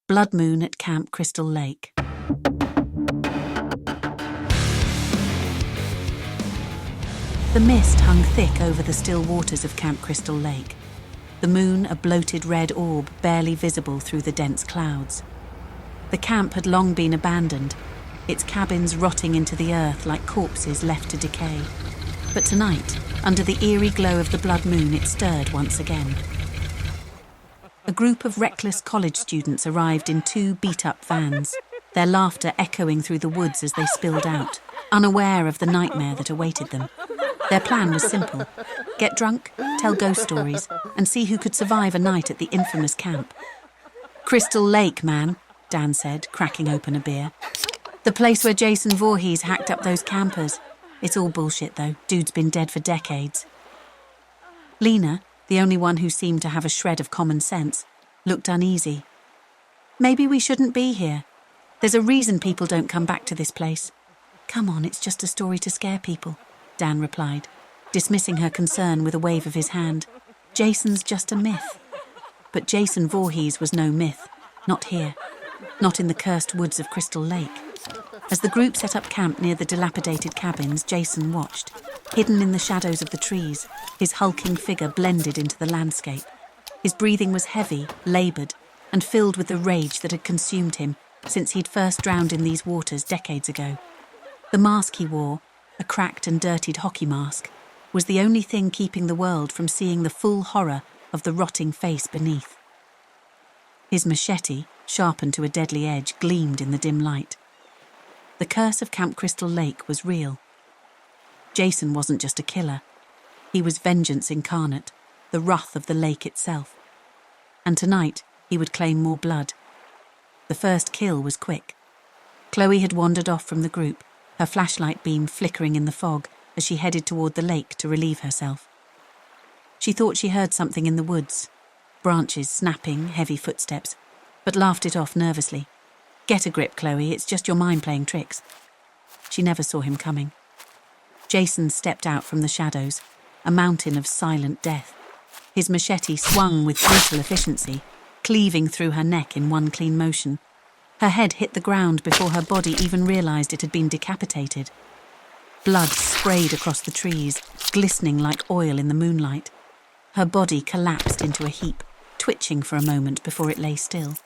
Blood moon at Camp Crystal Lake. The mist hung thick over the still waters of Camp Crystal Lake, the moon a bloated red orb barely visible through the dense clouds. The camp had long been abandoned, its cabins rotting into the earth like corpses left to decay. But tonight, under the eerie glow of the blood moon, it stirred once again. A group of reckless college students arrived in 2 beat-up vans, their laughter echoing through the woods as they spilled out, unaware of the nightmare that awaited them. Their plan was simple: get drunk, tell ghost stories, and see who could survive a night at the infamous camp. "Crystal Lake, man," Dan said, cracking open a beer. "The place where Jason Voorhees hacked up those campers. It's all bullshit, though. Dude's been dead for decades." Lena, the only one who seemed to have a shred of common sense, looked uneasy. "Maybe we shouldn't be here. There's a reason people don't come back to this place." "Come on, it's just a story to scare people," Dan replied, dismissing her concern with a wave of his hand. "Jason's just a myth." But Jason Voorhees was no myth. Not here. Not in the cursed woods of Crystal Lake. As the group set up camp near the dilapidated cabins, Jason watched. Hidden in the shadows of the trees, his hulking figure blended into the landscape. His breathing was heavy, laboured, and filled with the rage that had consumed him since he'd first drowned in these waters decades ago. The mask he wore, a cracked and dirtied hockey mask, was the only thing keeping the world from seeing the full horror of the rotting face beneath. His machete, sharpened to a deadly edge, gleamed in the dim light. The curse of Camp Crystal Lake was real. Jason wasn't just a killer. He was vengeance incarnate, the wrath of the lake itself. And tonight, he would claim more blood. The first kill was quick. Chloe had wandered off from the group, her flashlight beam flickering in the fog as she headed toward the lake to relieve herself. She thought she heard something in the woods, branches snapping, heavy footsteps, but laughed it off nervously. "Get a grip, Chloe, it's just your mind playing tricks." She never saw him coming. Jason stepped out from the shadows, a mountain of silent death. His machete swung with brutal efficiency, cleaving through her neck in one clean motion. Her head hit the ground before her body even realized it had been decapitated. Blood sprayed across the trees, glistening like oil in the moonlight. Her body collapsed into a heap, twitching for a moment before it lay still.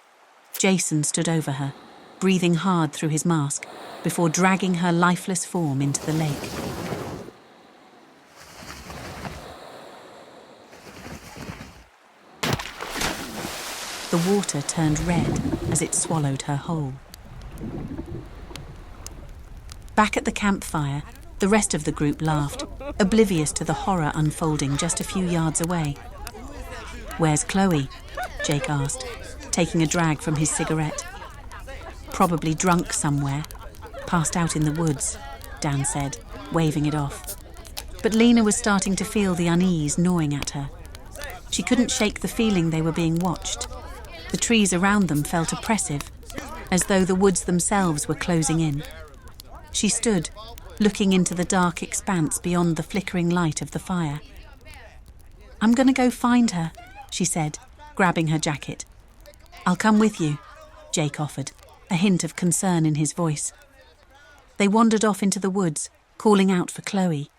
Jason stood over her, breathing hard through his mask, before dragging her lifeless form into the lake. The water turned red as it swallowed her whole. Back at the campfire, the rest of the group laughed, oblivious to the horror unfolding just a few yards away. "Where's Chloe?" Jake asked, taking a drag from his cigarette. "Probably drunk somewhere. Passed out in the woods," Dan said, waving it off. But Lena was starting to feel the unease gnawing at her. She couldn't shake the feeling they were being watched. The trees around them felt oppressive, as though the woods themselves were closing in. She stood, looking into the dark expanse beyond the flickering light of the fire. "I'm going to go find her," she said, grabbing her jacket. "I'll come with you," Jake offered, a hint of concern in his voice. They wandered off into the woods, calling out for Chloe.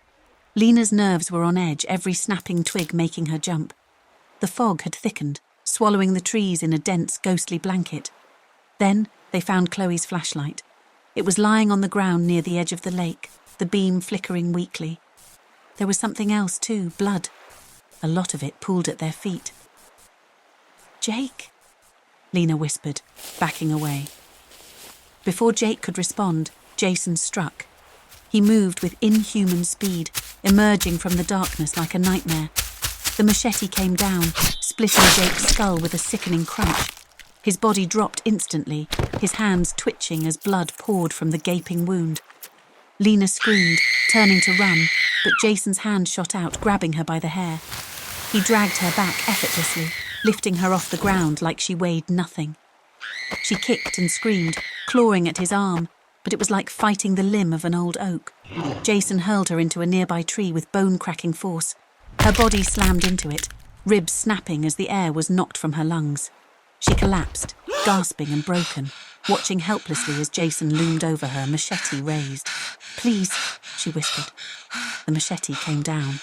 Lena's nerves were on edge, every snapping twig making her jump. The fog had thickened, swallowing the trees in a dense, ghostly blanket. Then they found Chloe's flashlight. It was lying on the ground near the edge of the lake, the beam flickering weakly. There was something else too, blood. A lot of it pooled at their feet. "Jake," Lena whispered, backing away. Before Jake could respond, Jason struck. He moved with inhuman speed, emerging from the darkness like a nightmare. The machete came down, splitting Jake's skull with a sickening crunch. His body dropped instantly, his hands twitching as blood poured from the gaping wound. Lena screamed, turning to run, but Jason's hand shot out, grabbing her by the hair. He dragged her back effortlessly, lifting her off the ground like she weighed nothing. She kicked and screamed, clawing at his arm, but it was like fighting the limb of an old oak. Jason hurled her into a nearby tree with bone-cracking force. Her body slammed into it, ribs snapping as the air was knocked from her lungs. She collapsed, gasping and broken, watching helplessly as Jason loomed over her, machete raised. "Please," she whispered. The machete came down.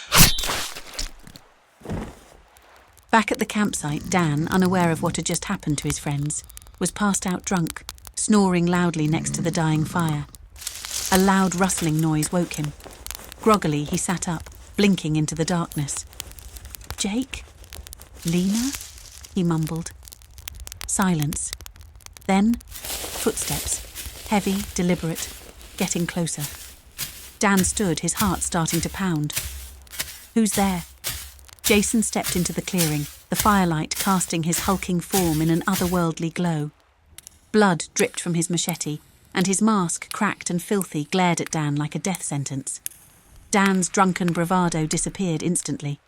Back at the campsite, Dan, unaware of what had just happened to his friends, was passed out drunk, snoring loudly next to the dying fire. A loud rustling noise woke him. Groggily, he sat up, blinking into the darkness. "Jake? Lena?" he mumbled. Silence. Then, footsteps, heavy, deliberate, getting closer. Dan stood, his heart starting to pound. "Who's there?" Jason stepped into the clearing, the firelight casting his hulking form in an otherworldly glow. Blood dripped from his machete, and his mask, cracked and filthy, glared at Dan like a death sentence. Dan's drunken bravado disappeared instantly.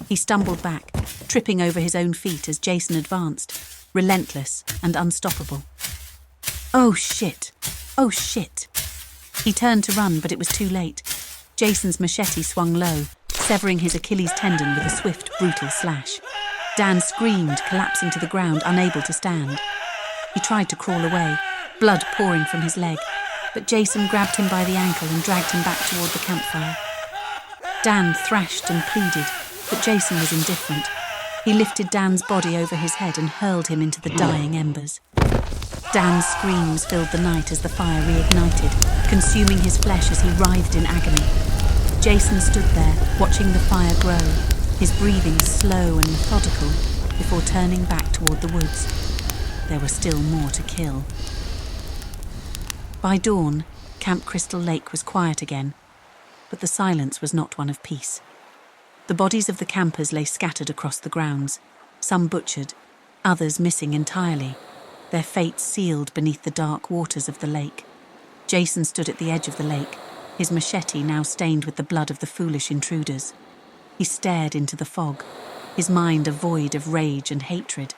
He stumbled back, tripping over his own feet as Jason advanced, relentless and unstoppable. "Oh shit! Oh shit!" He turned to run, but it was too late. Jason's machete swung low, severing his Achilles tendon with a swift, brutal slash. Dan screamed, collapsing to the ground, unable to stand. He tried to crawl away, blood pouring from his leg, but Jason grabbed him by the ankle and dragged him back toward the campfire. Dan thrashed and pleaded, but Jason was indifferent. He lifted Dan's body over his head and hurled him into the dying embers. Dan's screams filled the night as the fire reignited, consuming his flesh as he writhed in agony. Jason stood there, watching the fire grow, his breathing slow and methodical, before turning back toward the woods. There was still more to kill. By dawn, Camp Crystal Lake was quiet again, but the silence was not one of peace. The bodies of the campers lay scattered across the grounds, some butchered, others missing entirely, their fates sealed beneath the dark waters of the lake. Jason stood at the edge of the lake, his machete now stained with the blood of the foolish intruders. He stared into the fog, his mind a void of rage and hatred,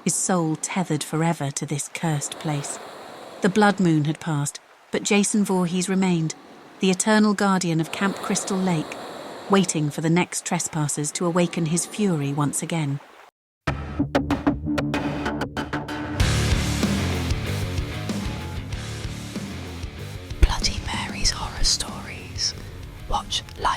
his soul tethered forever to this cursed place. The blood moon had passed, but Jason Voorhees remained, the eternal guardian of Camp Crystal Lake, waiting for the next trespassers to awaken his fury once again. Bloody Mary's Horror Stories. Watch live